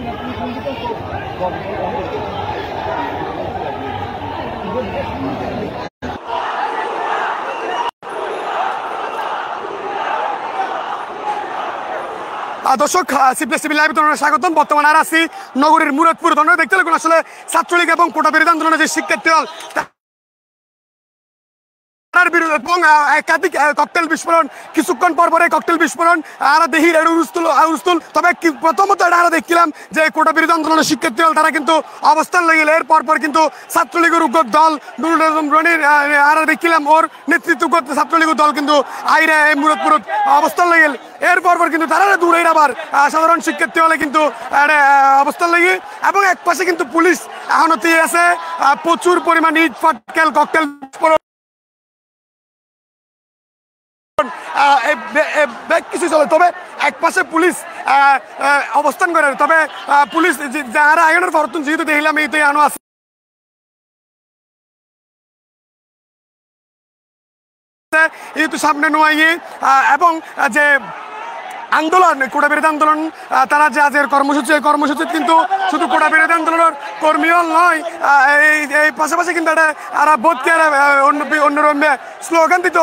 দর্শক সিপ্লেসিবি লাইভ তোমাদের স্বাগতম। বর্তমানে আর আছি নগরীর মুরাদপুর। তোমরা দেখতে লাগুন আসলে ছাত্রলীগ এবং কোটা বিরোধী আন্দোলনের যে শিক্ষার্থী দল বিরুদ্ধে এবং একাধিক ককটেল বিস্ফোরণ, কিছুক্ষণ পর পরে ককটেল বিস্ফোরণ আর দেখি হুলস্থুল। তবে প্রথমত এটা আমরা দেখছিলাম যে কোটা বিরোধী আন্দোলনের শিক্ষার্থী দল তারা কিন্তু অবস্থান লেগেল। এর পরপর কিন্তু ছাত্রলীগের উগ্র দল নুরুল আজম রনির আর দেখছিলাম ওর নেতৃত্ব করতে ছাত্রলীগের দল কিন্তু আইরে মুরাদপুর অবস্থান লেগেল। এর পরপর কিন্তু তারা দূরে আবার সাধারণ শিক্ষার্থী হলে কিন্তু অবস্থান লেগে এবং এক পাশে কিন্তু পুলিশ এখনো আছে প্রচুর পরিমাণ ইট ফাটকেল ককটেল বিস্ফোরণ কিছু চলে। তবে এক পাশে পুলিশ অবস্থান করে। তবে পুলিশ যারা আইনের পরতন যেহেতু দেখলাম এই তো আনো আছে যেহেতু সামনে নোয়াই এবং যে আন্দোলন কোটা বিরোধী আন্দোলন তারা যে আজকের কর্মসূচি এই কর্মসূচি কিন্তু শুধু কোটা বিরোধী আন্দোলনের কর্মীও নয়, এই পাশাপাশি কিন্তু এটা আর বোধকে অন্যরম্য স্লোগান দিত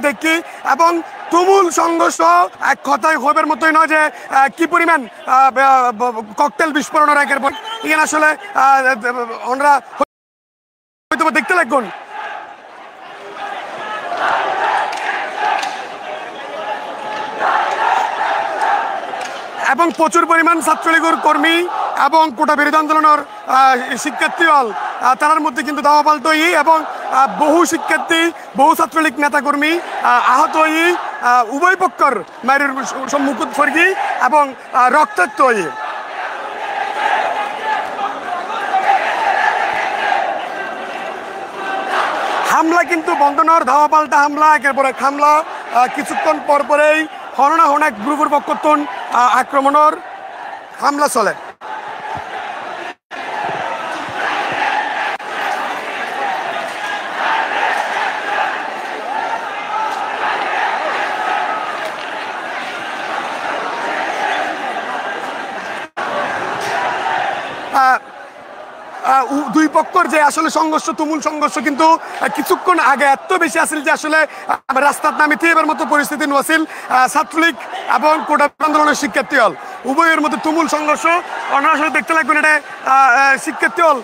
দেখি এবং তুমুল সংঘর্ষ এক কথায় ক্ষোভের মতোই নয় যে কি পরিমাণ ককটেল বিস্ফোরণের একের পর এখানে আসলে ওনারা হয়তো দেখতে লাগবেন এবং প্রচুর পরিমাণ ছাত্রলীগের কর্মী এবং কোটা বিরোধী আন্দোলনের শিক্ষার্থী দল তার মধ্যে কিন্তু দাওয়া পাল্টই এবং বহু শিক্ষার্থী বহু ছাত্রলীগ নেতাকর্মী আহত হয়ে উভয় পক্ষের মায়ের সম্মুখীন ফর্গি এবং রক্তাক্ত হয়ে হামলা কিন্তু বন্ধনের ধাওয়া পাল্টা হামলা একের পর এক হামলা কিছুক্ষণ পর পরেই হরনা হনাক গ্রুপের পক্ষতন আক্রমণের হামলা চলে। দুই পক্ষের যে আসলে সংঘর্ষ তুমুল সংঘর্ষ কিন্তু কিছুক্ষণ আগে এত বেশি আসছিল যে আসলে রাস্তার নামিতে এবার মতো পরিস্থিতি নছিল। ছাত্রলীগ এবং কোটা আন্দোলনের শিক্ষার্থী দল উভয়ের মধ্যে তুমুল সংঘর্ষ। ওনারা আসলে দেখতে লাগবেন এটা শিক্ষার্থী দল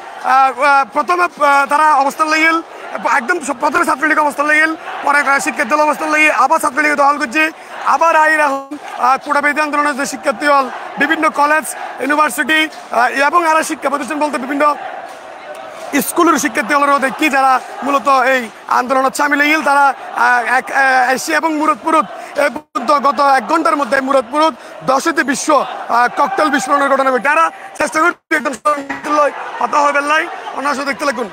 প্রথমে তারা অবস্থান লাগিল একদম প্রথমে ছাত্রলীগ অবস্থান লাগিল, পরে শিক্ষার্থী দল অবস্থান লাগিয়ে আবার ছাত্রলীগ দল করছে, আবার আইর এখন কোটা বিরোধী আন্দোলনের যে শিক্ষার্থী দল বিভিন্ন কলেজ ইউনিভার্সিটি এবং আরো শিক্ষা প্রতিষ্ঠান বলতে বিভিন্ন স্কুলের শিক্ষার্থী দলেরও দেখি যারা মূলত এই আন্দোলনের সামিল হইল। তারা এশিয়া এবং মুরাদপুরত গত 1 ঘন্টার মধ্যে মুরাদপুরত 10টি বিশ্ব ককটেল বিস্ফোরণের ঘটনা ঘটে। তারা চেষ্টা করতে একদম হতা হবেন নাই। অনার্স দেখতে লাগুন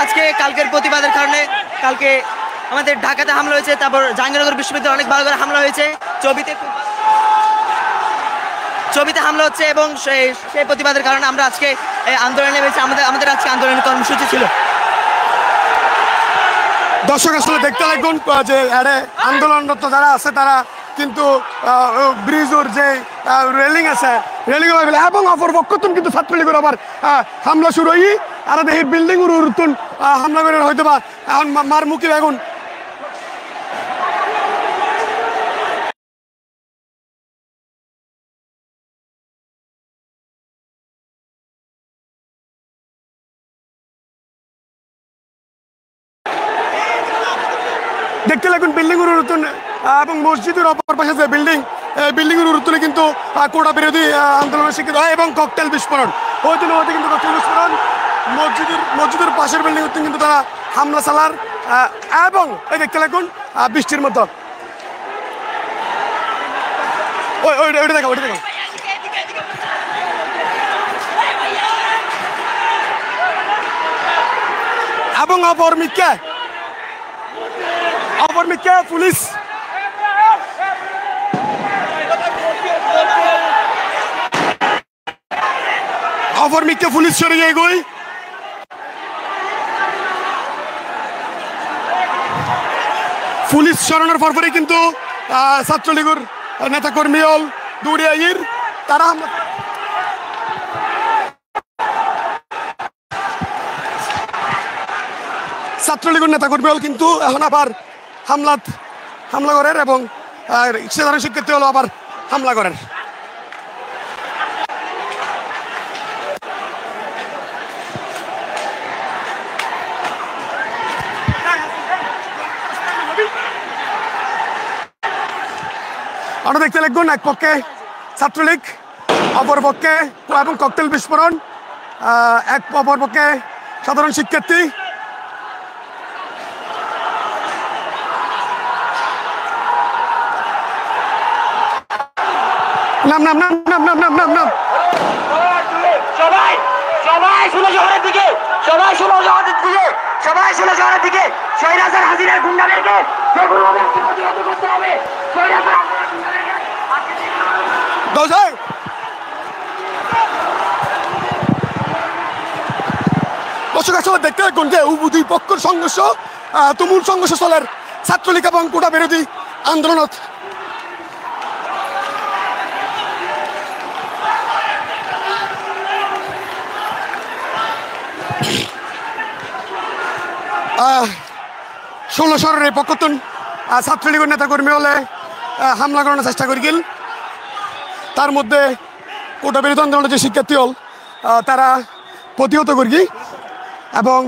আজকে কালকের প্রতিবাদের কারণে কালকে আমাদের ঢাকাতে হামলা হয়েছে, তারপর জাহাঙ্গীরনগর বিশ্ববিদ্যালয়ে অনেক ভালো করে হামলা হয়েছে, ছবিতে হামলা হচ্ছে এবং সেই প্রতিবাদের কারণে আমরা আজকে আন্দোলনে নেমেছি। আমাদের আজকে আন্দোলনের কর্মসূচি ছিল। দর্শক আসলে দেখতে লাগবেন যে আন্দোলনরত যারা আছে তারা কিন্তু ব্রিজের যে রেলিং আছে রেলিং এবং অপর পক্ষতুন কিন্তু ছাত্রলীগের আবার হামলা শুরু হই আর দেখি বিল্ডিং উড়তুন হামলা করে হয়তো বা এখন মার মুখে এখন দেখতে লাগুন বিল্ডিং এর উড়তুন এবং মসজিদের অপর পাশে যে বিল্ডিং এর উড়তুনে কিন্তু কোটা বিরোধী আন্দোলনের শিক্ষিত হয় এবং ককটেল বিস্ফোরণ হইতে কিন্তু ককটেল বিস্ফোরণ মসজিদের পাশের বিল্ডিং কিন্তু তারা হামলা চালার এবং এই দেখতে লাগুন বৃষ্টির মতো ওইটা দেখো এবং অপরমিকা পুলিশ সরে যায় গই পুলিশ সরানোর পরপরই কিন্তু ছাত্রলীগের নেতাকর্মী হল দৌড়ে আইর তারা ছাত্রলীগের নেতাকর্মী হল কিন্তু এখন আবার হামলা করেন এবং সাধারণ শিক্ষার্থী হলো আবার হামলা করেন। আমরা দেখতে লাগবেন এক পক্ষে ছাত্রলীগ, অপর পক্ষে এবং ককটেল বিস্ফোরণ, অপর পক্ষে সাধারণ শিক্ষার্থী। নাম নাম নাম নাম নাম নাম নাম নাম সবাই সবাই শুনে শহরের দিকে, সবাই শুনে শহরের দিকে, সবাই শুনে শহরের দিকে। স্বৈরাচার হাসিনার গুন্ডাদেরকে যেগুলোভাবে প্রতিহত করতে হবে। স্বৈরাচার হাসিনার গুন্ডাদেরকে দর্শক আসলে দেখতে দেখুন যে দুই পক্ষের সংঘর্ষ, তুমুল সংঘর্ষ চলের ছাত্রলীগ এবং কোটা বিরোধী আন্দোলনত। ষোলশহরের এই পক্ষতুন ছাত্রলীগের নেতাকর্মী হলে হামলা করানোর চেষ্টা করি গেল। তার মধ্যে কোটা বিরোধী আন্দোলনের যে শিক্ষার্থী হল তারা প্রতিহত করি এবং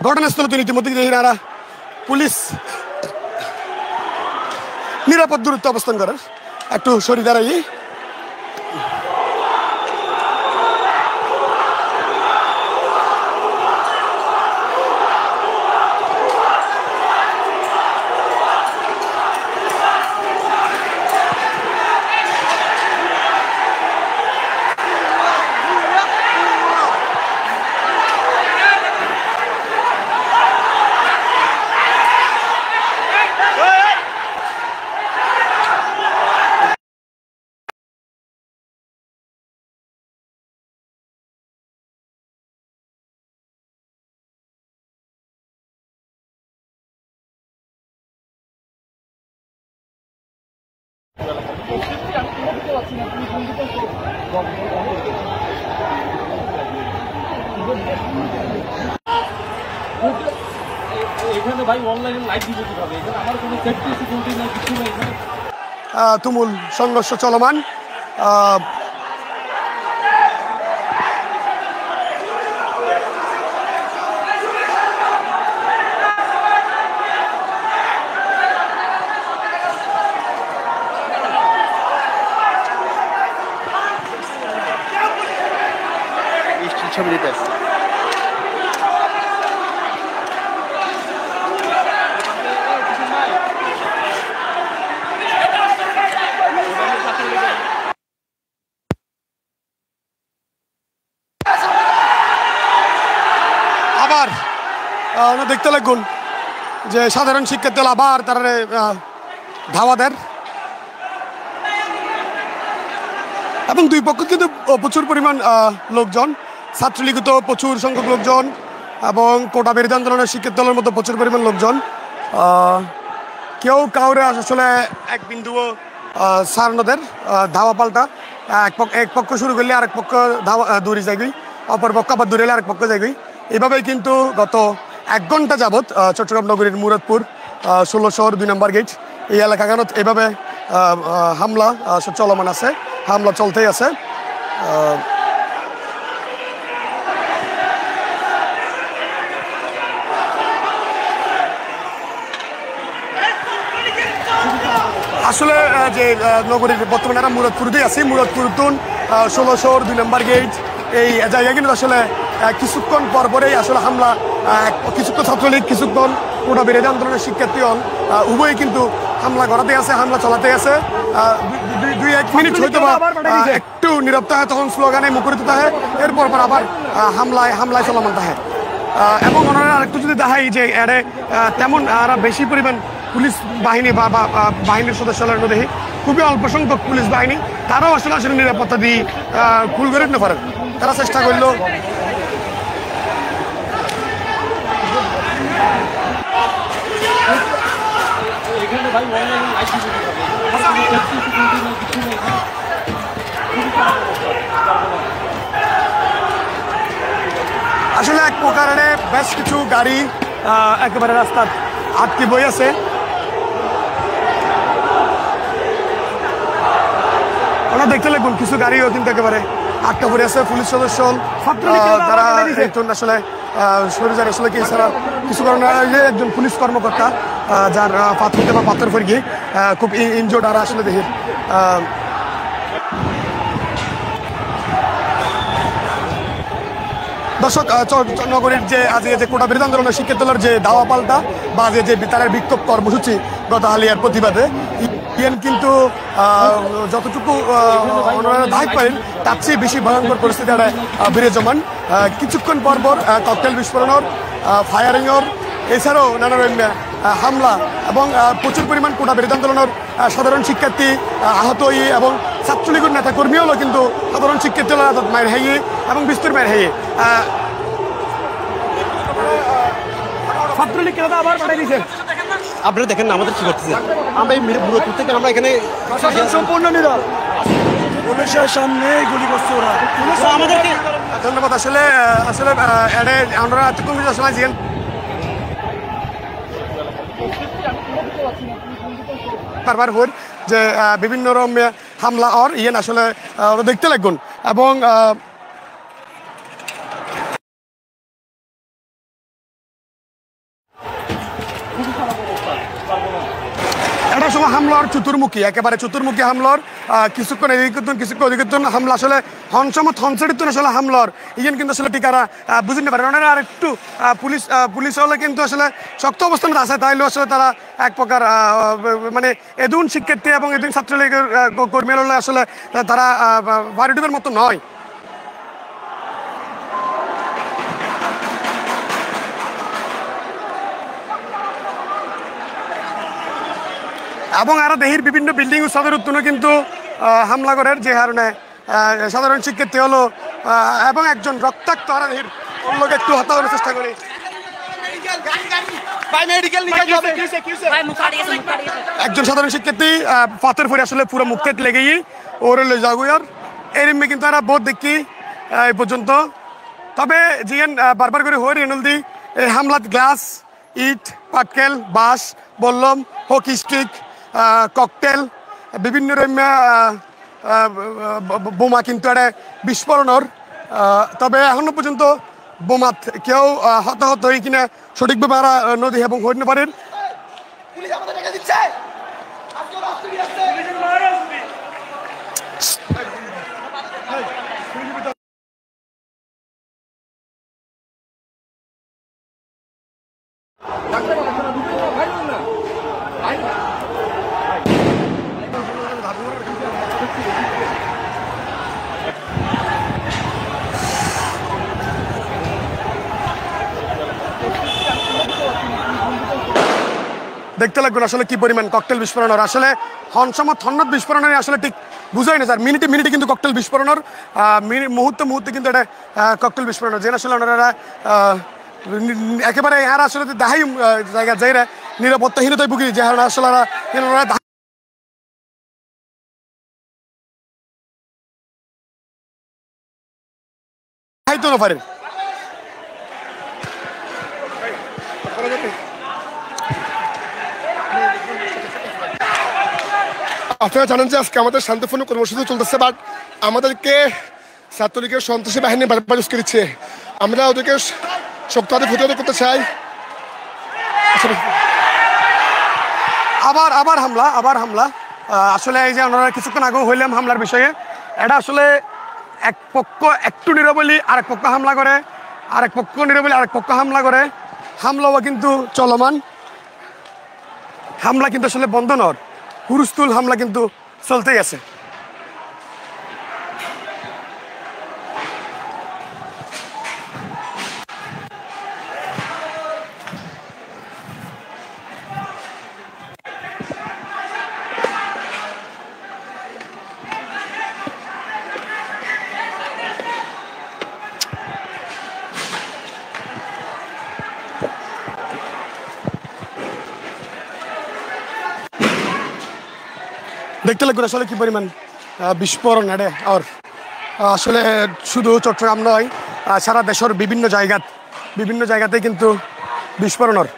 ঘটনাস্থলে তো ইতিমধ্যে এনারা পুলিশ নিরাপদ দূরত্ব অবস্থান করেন। একটু সরি দাঁড়াই। তুমুল সংঘর্ষ চলমান। ছবি দিতে আসছে। আবার দেখতে লাগুন যে সাধারণ শিক্ষার্থী আবার তারা ধাওয়া দেন এবং দুই পক্ষ কিন্তু প্রচুর পরিমাণ লোকজন, ছাত্রলীগ তো প্রচুর সংখ্যক লোকজন এবং কোটা বিরোধী আন্দোলনের শিক্ষার্থী দলের মধ্যে প্রচুর পরিমাণ লোকজন। কেউ কাউরে আসলে এক বিন্দুও সারনদের ধাওয়া পাল্টা এক পক্ষ শুরু করলে আরেক পক্ষ ধাওয়া দৌড়ে যায়গি, অপর পক্ষ আবার দৌড়ে এলে আরেক পক্ষ যায়গি। এভাবেই কিন্তু গত 1 ঘন্টা যাবৎ চট্টগ্রাম নগরীর মুরাদপুর 16 2 নম্বর গেট এই এলাকাখানত এভাবে হামলা চলমান আছে, হামলা চলতেই আছে। আসলে যে নগরীর বর্তমানে আমরা মুরাদপুরতেই আছি, মুরাদপুর 16 2 নম্বর গেট এই জায়গায় কিন্তু আসলে কিছুক্ষণ পরপরেই আসলে হামলা, কিছুক্ষণ ছাত্রলীগ কিছুক্ষণ কোটা বিরোধী আন্দোলনের শিক্ষার্থী হল উভয়ই কিন্তু হামলা করাতে আছে, হামলা চলাতে আছে। 2-1 মিনিট হয়তো একটু নীরবতা হয়, তখন স্লোগানে মুখরিত থাকে, এরপর আবার হামলায় চলমান থাকে। এবং ওনারা আরেকটু যদি দেখাই যে এর তেমন আর বেশি পরিমাণ পুলিশ বাহিনী বা বাহিনীর সদস্যরা দেখি খুবই অল্প সংখ্যক পুলিশ বাহিনী, তারাও আসলে নিরাপত্তা দিয়ে ফুল করে নিতে পারেন। তারা চেষ্টা করলো আসলে এক প্রকারে বেশ কিছু গাড়ি একেবারে রাস্তার আটকে বই আছে। ওরা দেখতে লাগুন কিছু গাড়িও কিন্তু একেবারে আটকা পড়ে আছে। পুলিশ সদস্য যারা একজন আসলে সরে আসলে কি ছাড়া কিছু কারণে একজন পুলিশ কর্মকর্তা যার পাথর বা পাথর পড়ে গিয়ে খুব ইনজোর্ড আর আসলে দেখি দর্শক নগরীর যে আজকে যে কোটা বিরোধী আন্দোলনের শিক্ষার্থীদের যে দাওয়া পাল্টা বা যে তার বিক্ষোভ কর্মসূচি গত হালিয়ার প্রতিবাদে ইয়েন কিন্তু যতটুকু দায় করেন তার চেয়ে বেশি ভয়ঙ্কর পরিস্থিতি বিরাজমান। কিছুক্ষণ পর পর ককটেল বিস্ফোরণের ফায়ারিংয়ের এছাড়াও নানা রকম হামলা এবং প্রচুর পরিমাণ কোটা বিরোধী আন্দোলনের সাধারণ শিক্ষার্থী আহত হয়ে এবং ছাত্রলীগের নেতা কর্মী হলো কিন্তু সাধারণ শিক্ষার্থী মায়ের হাইয়ে এবং বিস্তর মায়ের হাইয়ে ছাত্রলীগ কেন আবার পাঠিয়ে দিয়েছে। আপনারা দেখেন না আমাদের কি করতেছে, আমরা এই মুরব্বী থেকে আমরা এখানে সম্পূর্ণ নীরব, পুলিশের সামনে গুলি করছে ওরা আমাদেরকে। ধন্যবাদ। আসলে আসলে আমরা এতক্ষণ আসলে জিজ্ঞেস বারবার হন যে বিভিন্ন রকম হামলা আর ইয়েন আসলে ওরা দেখতে লাগুন এবং একটা সময় হামলার চতুর্মুখী একেবারে চতুর্মুখী হামলার কিছুক্ষণ এদিকে কিছুক্ষণ ওদিকে হামলা আসলে হনসমত হনসেডিত আসলে হামলার ইয়েন কিন্তু আসলে টিকারা বুঝতে পারে ওনারা আর একটু পুলিশ হলে কিন্তু আসলে শক্ত অবস্থানে আছে তাইলেও আসলে তারা এক প্রকার মানে এদুন শিক্ষার্থী এবং এদুন ছাত্রলীগের কর্মী হলে আসলে তারা ভারিডুবের মতো নয়। এবং আরো দেহির বিভিন্ন বিল্ডিং সাদের উত্তরণ কিন্তু হামলা করার যে কারণে সাধারণ শিক্ষার্থী হলো এবং একজন রক্তাক্ত আরো দেহির লোক একটু হত্যা করার চেষ্টা করে। একজন সাধারণ শিক্ষার্থী পাথর পরে আসলে পুরো মুখ কেটে লেগেই ওরে লই যাগুয়ার এরিমে কিন্তু এরা বোধ দেখি এই পর্যন্ত। তবে জিএন বারবার করে হয়ে রেনুল দি এই হামলাত গ্লাস ইট পাটকেল বাঁশ বললম হকি স্টিক ককটেল বিভিন্ন বোমা কিন্তু একটা বিস্ফোরণের। তবে এখনো পর্যন্ত বোমাত কেউ হতাহত হয়ে কিনা সঠিকভাবে আর নদী এবং হইতে পারেন। দেখতে লাগবে আসলে কি পরিমাণ ককটেল বিস্ফোরণের আসলে হনসমত হন্নত বিস্ফোরণের আসলে ঠিক বুঝাই না স্যার মিনিটে মিনিটে কিন্তু ককটেল বিস্ফোরণের মুহূর্তে মুহূর্তে কিন্তু এটা ককটেল বিস্ফোরণের যে আসলে ওনারা একেবারে আর আসলে দেখাই জায়গা যাইরা নিরাপত্তাহীনতায় ভুগি যে আসলে দেখাইতে না পারেন। আপনারা জানেন যে আজকে আমাদের শান্তিপূর্ণ কর্মসূচি চলতেছে, বাট আমাদেরকে ছাত্রলীগের সন্ত্রাসী বাহিনী বারবার ইউজ করছে। আমরা ওদেরকে শক্তভাবে প্রতিহত করতে চাই। আবার হামলা আসলে এই যে আমরা কিছুক্ষণ আগেও হইলাম হামলার বিষয়ে এটা আসলে এক পক্ষ একটু নিরবলি আরেক পক্ষ হামলা করে, আরেক পক্ষ নিরবলি আরেক পক্ষ হামলা করে। হামলাও কিন্তু চলমান, হামলা কিন্তু আসলে বন্ধ নয়, হুরুস্তুল হামলা কিন্তু চলতেই আছে। দেখতে লাগবে আসলে কি পরিমাণ বিস্ফোরণ এড়ে আর আসলে শুধু চট্টগ্রাম নয়, সারা দেশের বিভিন্ন জায়গাতে কিন্তু বিস্ফোরণের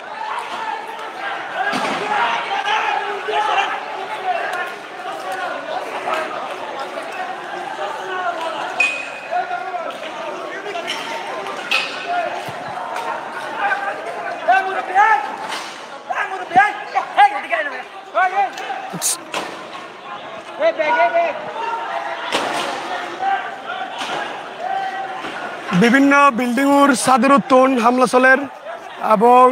বিভিন্ন বিল্ডিংয়ের ছাদের উত্তোলন হামলা চলের এবং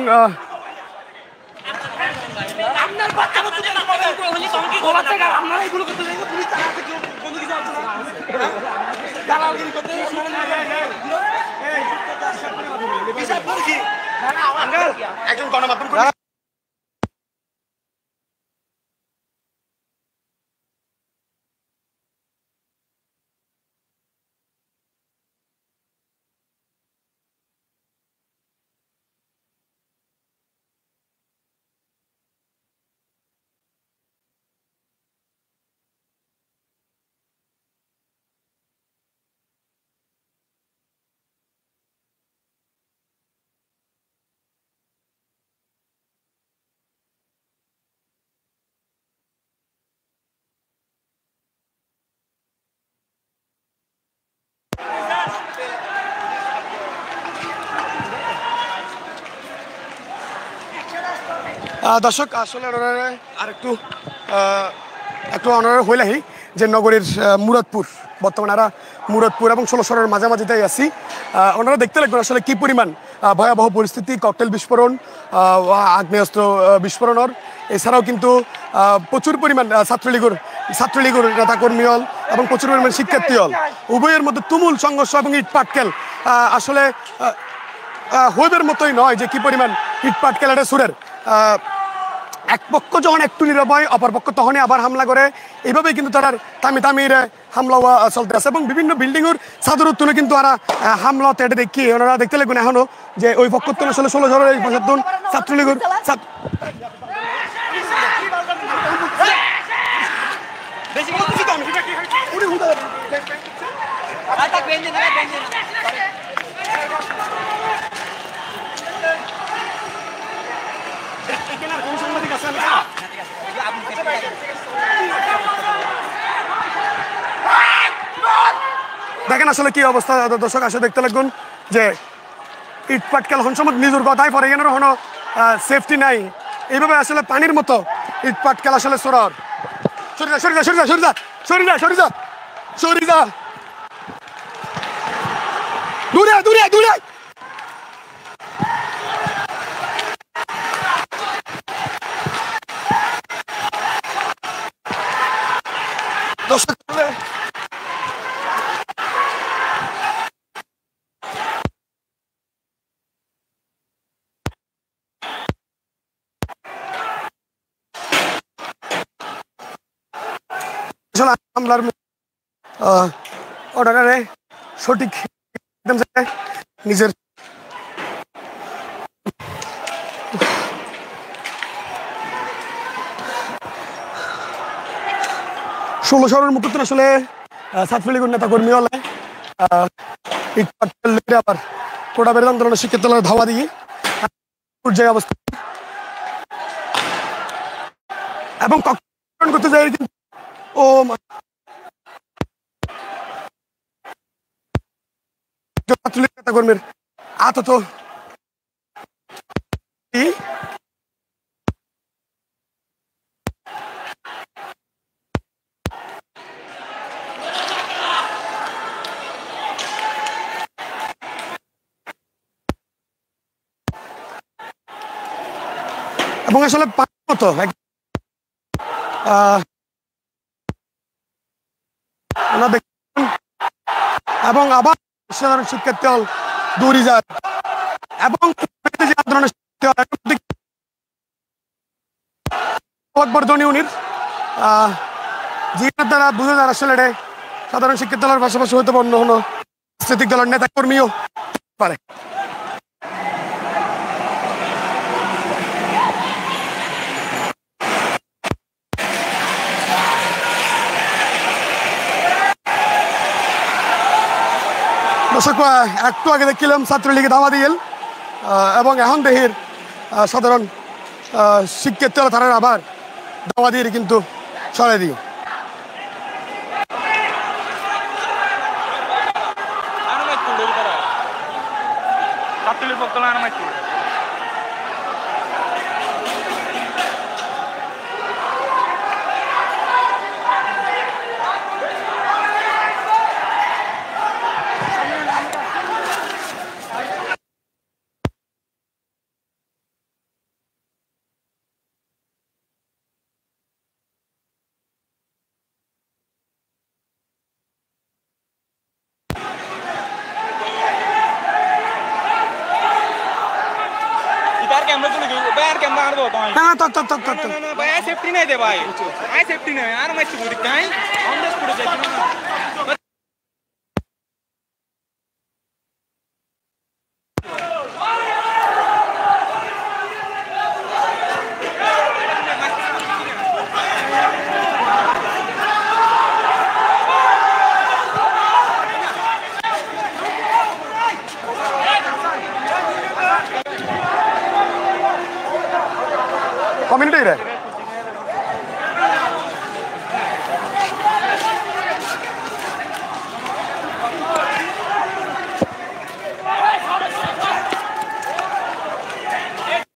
একজন গণমাধ্যম দর্শক আসলে আর একটু অনারে হইলাহি যে নগরীর মুরাদপুর বর্তমানে এরা মুরাদপুর এবং ষোলশহরের মাঝামাঝিতেই আছি। ওনারা দেখতে লাগবেন আসলে কি পরিমাণ ভয়াবহ পরিস্থিতি, ককটেল বিস্ফোরণ, আগ্নেয়াস্ত্র বিস্ফোরণের, এছাড়াও কিন্তু প্রচুর পরিমাণ ছাত্রলীগের নেতাকর্মী হল এবং প্রচুর পরিমাণ শিক্ষার্থী হল, উভয়ের মধ্যে তুমুল সংঘর্ষ এবং ইট পাটকেল আসলে হইবের মতোই নয় যে কি পরিমাণ ইট পাটকেল এটা সুরের। এক পক্ষ যখন একটু নিরাপয়, অপর পক্ষ তখনই আবার হামলা করে, এইভাবেই কিন্তু তারা থামির হামলা চলতে আছে এবং বিভিন্ন বিল্ডিংয়ের ছাদের উত্তোলনে কিন্তু ওরা হামলা এটা দেখি ওনারা দেখতে লাগবেন এখনো যে ওই পক্ষ আসলে 16 এই পঁচাত্তর ছাত্রলীগের দেখেন আসলে কি অবস্থা। দর্শক আসলে দেখতে লাগবেন যে ইট পাটকেল হনসমত নিজের কথাই পরে এখানে কোনো সেফটি নাই, এইভাবে আসলে পানির মতো ইট পাটকেল আসলে সরর দূরে দূরে দূরে দর্শক হামলার অর্ডারে সঠিক নিজের ষোলশহরের মুখে আসলে ছাত্রলীগের নেতা কর্মী হলে আবার কোটা বেড়ে আন্দোলনের শিক্ষার্থীরা ধাওয়া দিয়ে পর্যায়ে অবস্থা এবং করতে যাই ও ছাত্রলীগ নেতা কর্মীর আহত এবং আসলে মতো এবং আবার সাধারণ শিক্ষার্থী হল দৌড়ি যায় এবং বর্ধনী দ্বারা বুঝে যায় আসলে সাধারণ শিক্ষার্থী দলের পাশাপাশি হয়তো অন্য কোনো রাজনৈতিক দলের নেতা কর্মীও পারে। দর্শক একটু আগে দেখছিলাম ছাত্রলীগে ধামা দিয়েল এবং এখন দেহের সাধারণ শিক্ষার্থী তারা আবার ধামা দিয়ে কিন্তু সরাই দিয়ে না भाई सेफ्टी नहीं दे भाई आई सेफ्टी नहीं यार मैं चुप रही कहीं ऑन द स्पॉट जाती ना